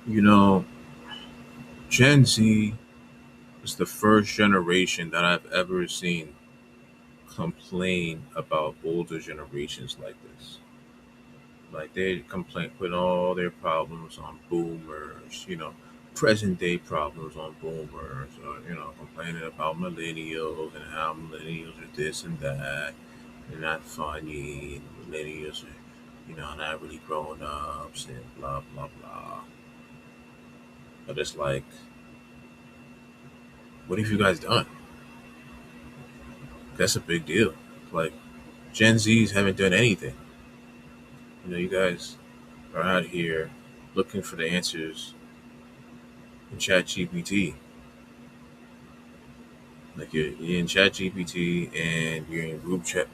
You know, Gen Z is the first generation that I've ever seen complain about older generations like this. Like they complain, put all their problems on boomers, present day problems on boomers, or, complaining about millennials and how millennials are this and that. They're not funny, and millennials are, not really grown ups and blah, blah, blah. But it's like, what have you guys done? That's a big deal. Like, Gen Zs haven't done anything. You guys are out here looking for the answers in Chat GPT. Like you're in Chat GPT and you're in group chat.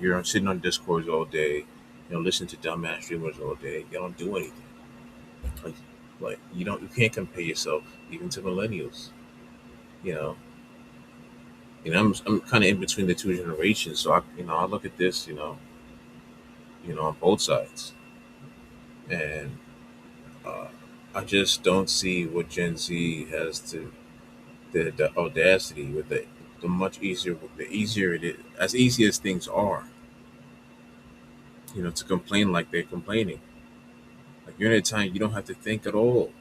You're sitting on Discords all day. Listen to dumbass streamers all day. You don't do anything. Like, you can't compare yourself even to millennials. You know, I'm kind of in between the two generations, so I look at this, on both sides, and uh, I just don't see what Gen Z has to the audacity with the much easier the easier it is as easy as things are, to complain like they're complaining. Like you're in a time you don't have to think at all.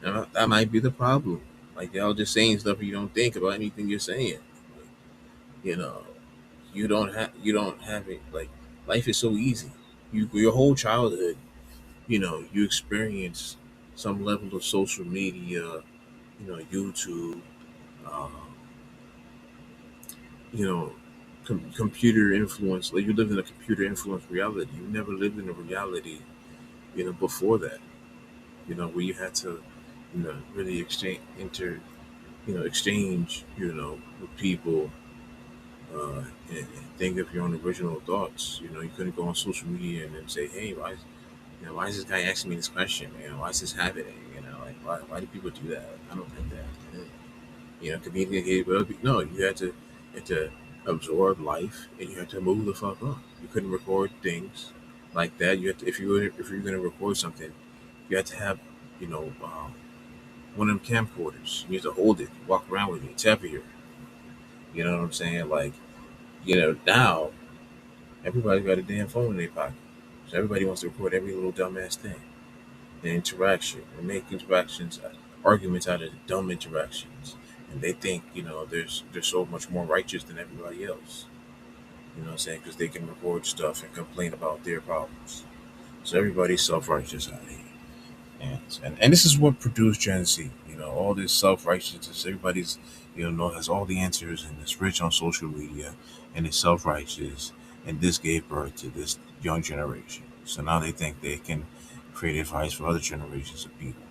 And that might be the problem. Like y'all just saying stuff you don't think about anything you're saying. Like, you know, you don't have it. Like life is so easy. Your whole childhood, you experience some level of social media, YouTube, um, you know, computer influence. Like you live in a computer influenced reality. You never lived in a reality, before that. Where you had to, really exchange, with people, and think of your own original thoughts. You couldn't go on social media and then say, "Hey, why is this guy asking me this question? Why is this happening? Like why do people do that? I don't think that." Communicate with other people. No, you had to absorb life, and you had to move the fuck on. You couldn't record things like that. You had to, if you were going to record something, you had to have, you know, um, one of them camcorders. You had to hold it, walk around with it. It's heavier. You know what I'm saying? Like, now everybody's got a damn phone in their pocket, so everybody wants to record every little dumbass thing, the interaction, and make interactions, arguments out of dumb interactions. And they think, they're so much more righteous than everybody else. You know what I'm saying? Because they can record stuff and complain about their problems. So everybody's self righteous out here. And this is what produced Gen Z. All this self righteousness. Everybody's, has all the answers and is rich on social media and is self righteous. And this gave birth to this young generation. So now they think they can create advice for other generations of people.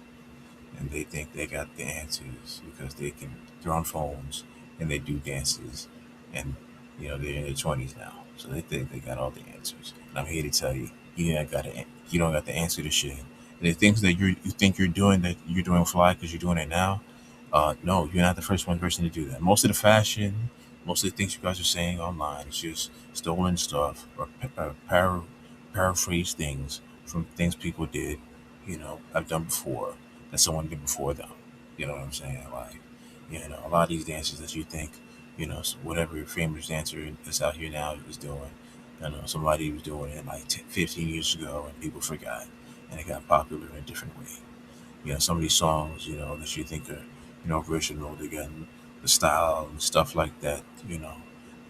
And they think they got the answers because they're on phones and they do dances, and they're in their 20s now, so they think they got all the answers. And I'm here to tell you, you don't got the answer to shit. And the things that you think you're doing fly because you're doing it now. No, you're not the first one person to do that. Most of the fashion, most of the things you guys are saying online is just stolen stuff or paraphrase things from things people did, I've done before, that someone did before them. You know what I'm saying? Like, a lot of these dances that you think, whatever your famous dancer that's out here now is doing, somebody was doing it like 15 years ago and people forgot and it got popular in a different way. Some of these songs, that you think are, original, they're getting the style and stuff like that,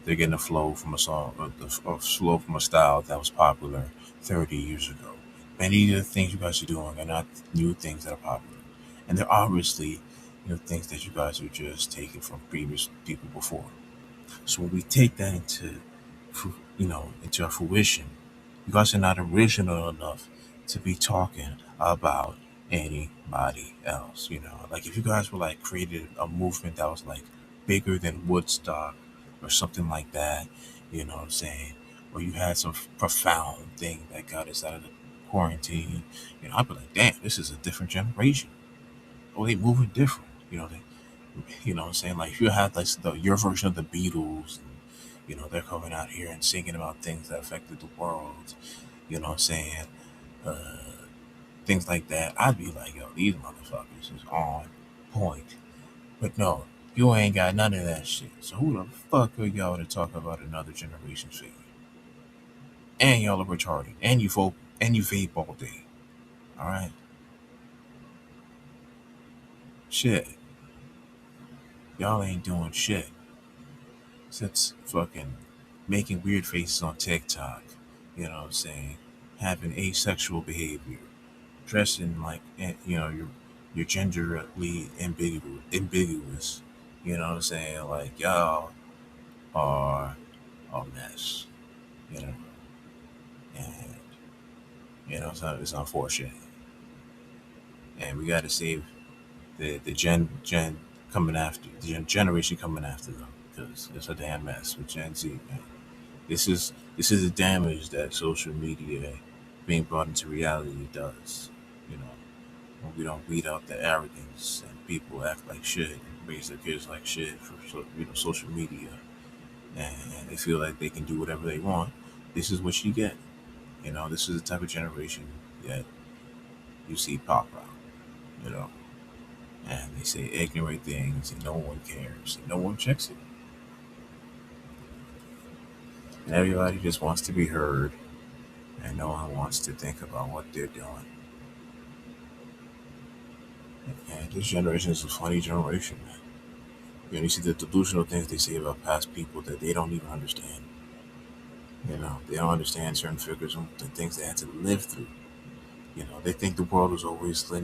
they're getting a flow from a song, or flow from a style that was popular 30 years ago. Many of the things you guys are doing are not new things that are popular. And they're obviously, things that you guys are just taking from previous people before. So when we take that into our fruition, you guys are not original enough to be talking about anybody else. Like if you guys were like created a movement that was like bigger than Woodstock or something like that, you know what I'm saying? Or you had some profound thing that got us out of the quarantine, I'd be like, damn, this is a different generation. Oh, they moving different. What I'm saying? Like if you had like your version of the Beatles, and, they're coming out here and singing about things that affected the world. You know what I'm saying? Uh, things like that, I'd be like, yo, these motherfuckers is on point. But no, you ain't got none of that shit. So who the fuck are y'all to talk about another generation's figure? And y'all are retarded. And you vape all day. Alright? Shit. Y'all ain't doing shit. Except fucking making weird faces on TikTok. You know what I'm saying? Having asexual behavior. Dressing like, you're genderly ambiguous. You know what I'm saying? Like, y'all are a mess. You know? And, it's unfortunate. And we got to save the gen coming after the generation coming after them, because it's a damn mess with Gen Z, man. This is the damage that social media being brought into reality does. You know, when we don't weed out the arrogance and people act like shit and raise their kids like shit for social media, and they feel like they can do whatever they want. This is what you get. This is the type of generation that you see pop out. You know, and they say ignorant things and no one cares and no one checks it. And everybody just wants to be heard and no one wants to think about what they're doing. And this generation is a funny generation, man. You see the delusional things they say about past people that they don't even understand. They don't understand certain figures and the things they had to live through. They think the world was always, a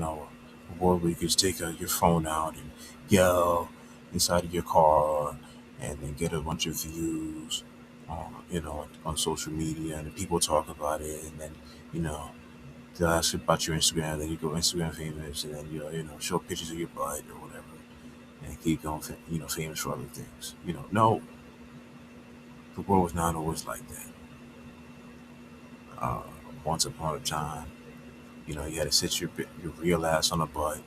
world where you could just take your phone out and yell inside of your car and then get a bunch of views on social media, and then people talk about it, and then, you know, they'll ask you about your Instagram, then you go Instagram famous, and then show pictures of your butt or whatever, and keep going, famous for other things. No, the world was not always like that. Uh, Once upon a time, you had to sit your real ass on a bus,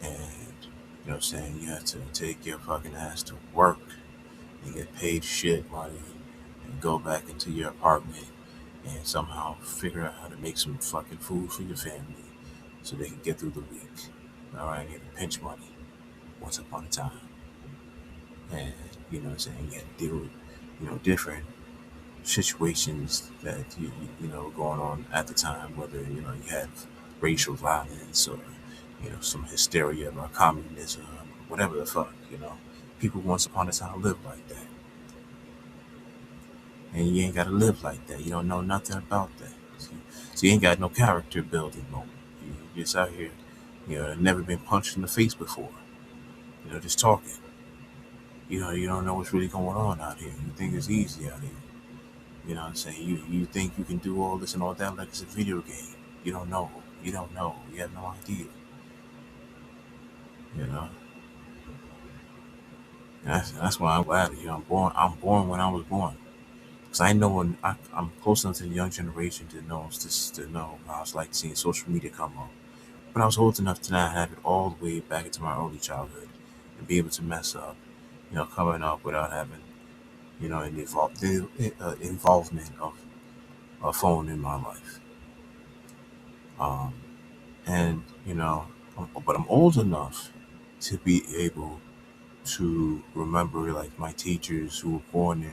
and what I'm saying, you had to take your fucking ass to work and get paid shit money and go back into your apartment and somehow figure out how to make some fucking food for your family so they can get through the week. All right, you had to pinch money once upon a time, and what I'm saying, you had to deal with different situations that going on at the time, whether you had racial violence or some hysteria about communism, whatever the fuck. People once upon a time lived like that, and you ain't gotta live like that. You don't know nothing about that, so you ain't got no character building moment. You just out here, never been punched in the face before. Just talking. You don't know what's really going on out here. You think it's easy out here. You know what I'm saying? You think you can do all this and all that like it's a video game. You don't know. You don't know. You have no idea. You know. That's why I'm glad. I'm born when I was born. Because I know I'm close enough to the young generation to know how it's like seeing social media come up. But I was old enough to not have it all the way back into my early childhood and be able to mess up. Coming up without having the involvement of a phone in my life. Um, and but I'm old enough to be able to remember like my teachers who were born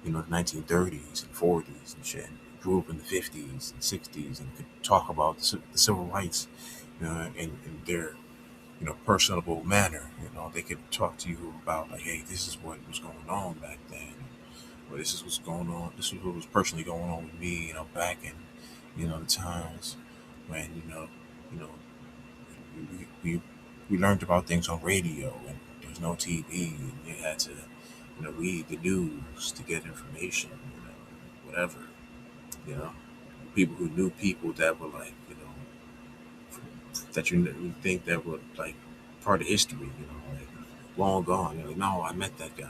in the 1930s and 40s and shit, grew up in the 50s and 60s, and could talk about the civil rights, in their personable manner. They could talk to you about like, hey, this is what was going on back then, or this is what's going on. This is what was personally going on with me, back in the times when you know we learned about things on radio, and there was no TV, and you had to read the news to get information, whatever. You know, people who knew people that were like that you think that were like part of history, like long gone. You're like, no, I met that guy.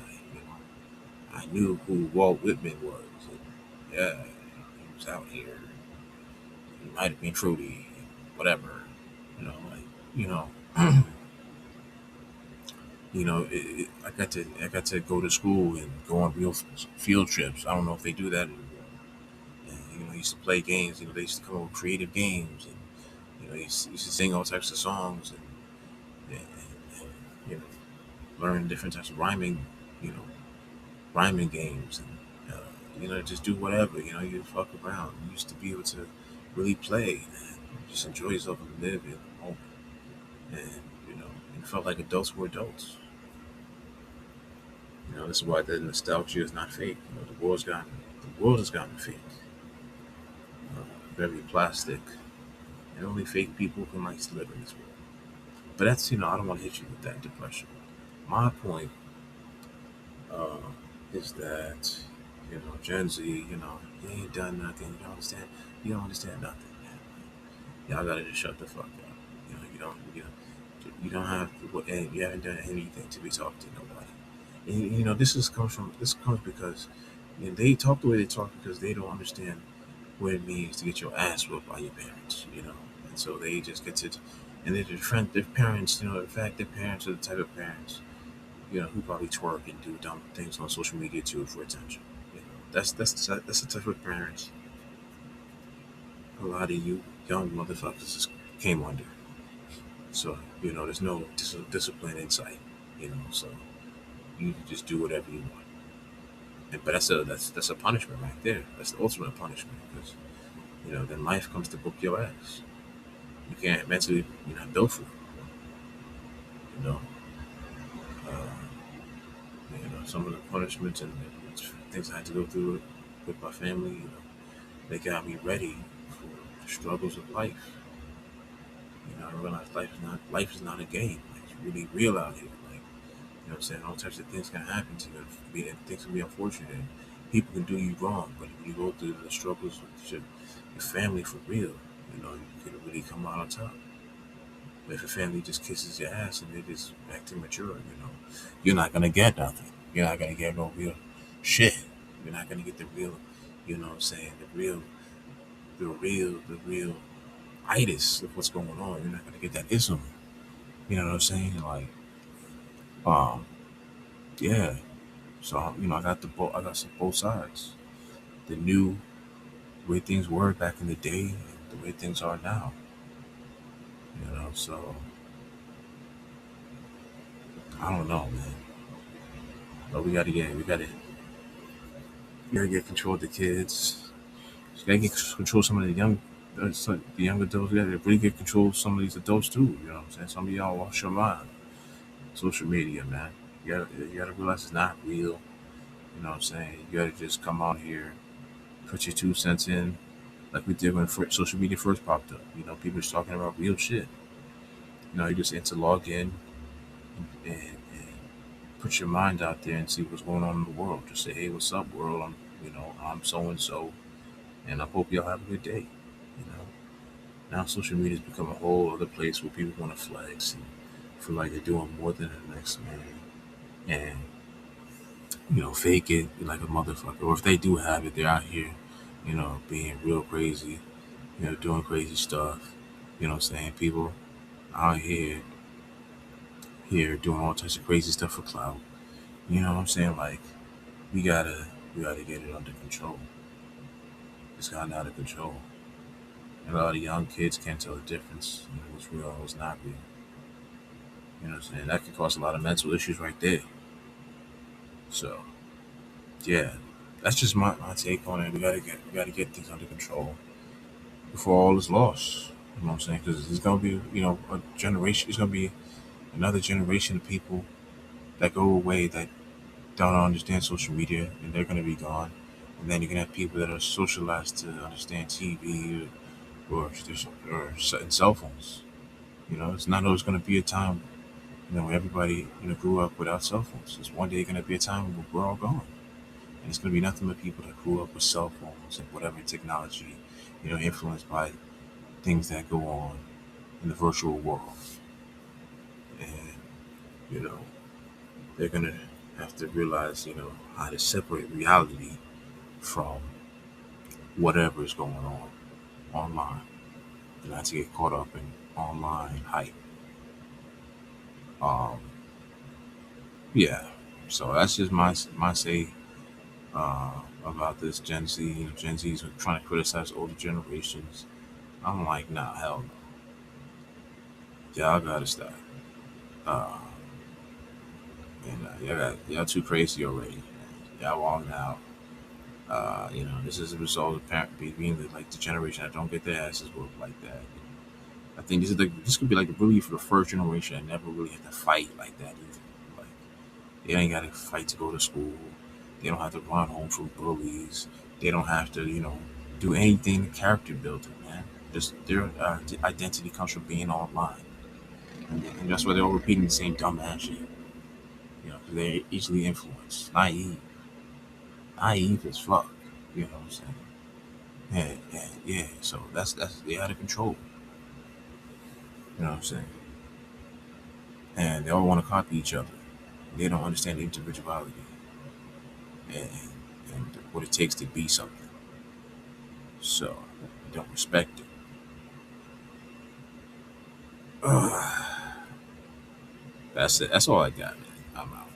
I knew who Walt Whitman was. And, yeah, he was out here. He might have been Trudy, whatever. Like you know, I got to go to school and go on real field trips. I don't know if they do that anymore. And I used to play games. They used to come up with creative games, and he used to sing all types of songs and you know, learn different types of rhyming, you know, rhyming games, and just do whatever. You fuck around. You used to be able to really play and just enjoy yourself and live in the moment. And it felt like adults were adults. This is why the nostalgia is not fake. The world has gotten fake, very plastic, and only fake people can like to live in this world. But that's I don't want to hit you with that depression. My point uh, is that Gen Z, you ain't done nothing. You don't understand. You don't understand nothing, man. Y'all gotta just shut the fuck up. You don't have to, and you haven't done anything to be talking to nobody. And this comes because they talk the way they talk because they don't understand what it means to get your ass whooped by your parents. And so they just get to, and they defend their parents. In fact, their parents are the type of parents who probably twerk and do dumb things on social media too for attention. That's the type of parents a lot of you young motherfuckers just came under. So there's no discipline in sight. So you just do whatever you want. But that's a punishment right there. That's the ultimate punishment because then life comes to book your ass. You can't mentally, you're not built for it. You know, uh, some of the punishments and things I had to go through with my family. They got me ready for the struggles of life. I realized life is not a game. Like, it's really real out here. Like, what I'm saying? All types of things can happen to you. Things can be unfortunate. And people can do you wrong, but when you go through the struggles with your family for real, you can really come out on top. But if your family just kisses your ass and they just act immature, you're not gonna get nothing. You're not gonna get no real shit. You're not gonna get the real, what I'm saying, the real itis of what's going on. You're not gonna get that ism. You know what I'm saying? Like, um, yeah. So I got some both sides. The new way things were back in the day, and the way things are now. So I don't know, man. But we gotta get control of the kids. We gotta get control of some of the young adults. We gotta really get control of some of these adults too. You know what I'm saying? Some of y'all wash your mind. Social media, man. You gotta realize it's not real. You know what I'm saying? You gotta just come out here, put your 2 cents in, like we did when social media first popped up. People just talking about real shit. You just enter log in and put your mind out there and see what's going on in the world. Just say, hey, what's up, world? I'm so and so, and I hope y'all have a good day. You know, now social media's become a whole other place where people want to flex and feel like they're doing more than the next man, and fake it like a motherfucker. Or if they do have it, they're out here, being real crazy, doing crazy stuff. You know what I'm saying? People out here doing all types of crazy stuff for clout. You know what I'm saying? Like we gotta get it under control. It's gotten out of control. And a lot of young kids can't tell the difference, what's real and what's not real. You know what I'm saying? That could cause a lot of mental issues right there. So yeah, that's just my take on it. We gotta get things under control before all is lost. You know what I'm saying? Because there's gonna be a generation. It's gonna be another generation of people that go away that don't understand social media, and they're gonna be gone. And then you're gonna have people that are socialized to understand TV or in cell phones. It's not always gonna be a time when everybody grew up without cell phones. It's one day gonna be a time when we're all gone. And it's going to be nothing but people that grew up with cell phones and whatever technology, influenced by things that go on in the virtual world. And, you know, they're going to have to realize, how to separate reality from whatever is going on online. Not to get caught up in online hype. Um, yeah. So that's just my say about this Gen Z. Gen Z's trying to criticize older generations. I'm like, nah, hell no. Y'all gotta stop. Uh, and y'all too crazy already. Y'all walking out. This is a result of being the generation that don't get their asses whooped like that. I think this could be like really for the first generation that never really had to fight like that either. Like they ain't got to fight to go to school. They don't have to run home from bullies. They don't have to do anything character building, man. Just their identity comes from being online, and that's why they're all repeating the same dumb ass shit. Because they're easily influenced, naive as fuck. You know what I'm saying? Yeah. So that's they out of control. You know what I'm saying? And they all want to copy each other. They don't understand the individuality and, and what it takes to be something. So they don't respect it. That's it. That's all I got, man. I'm out.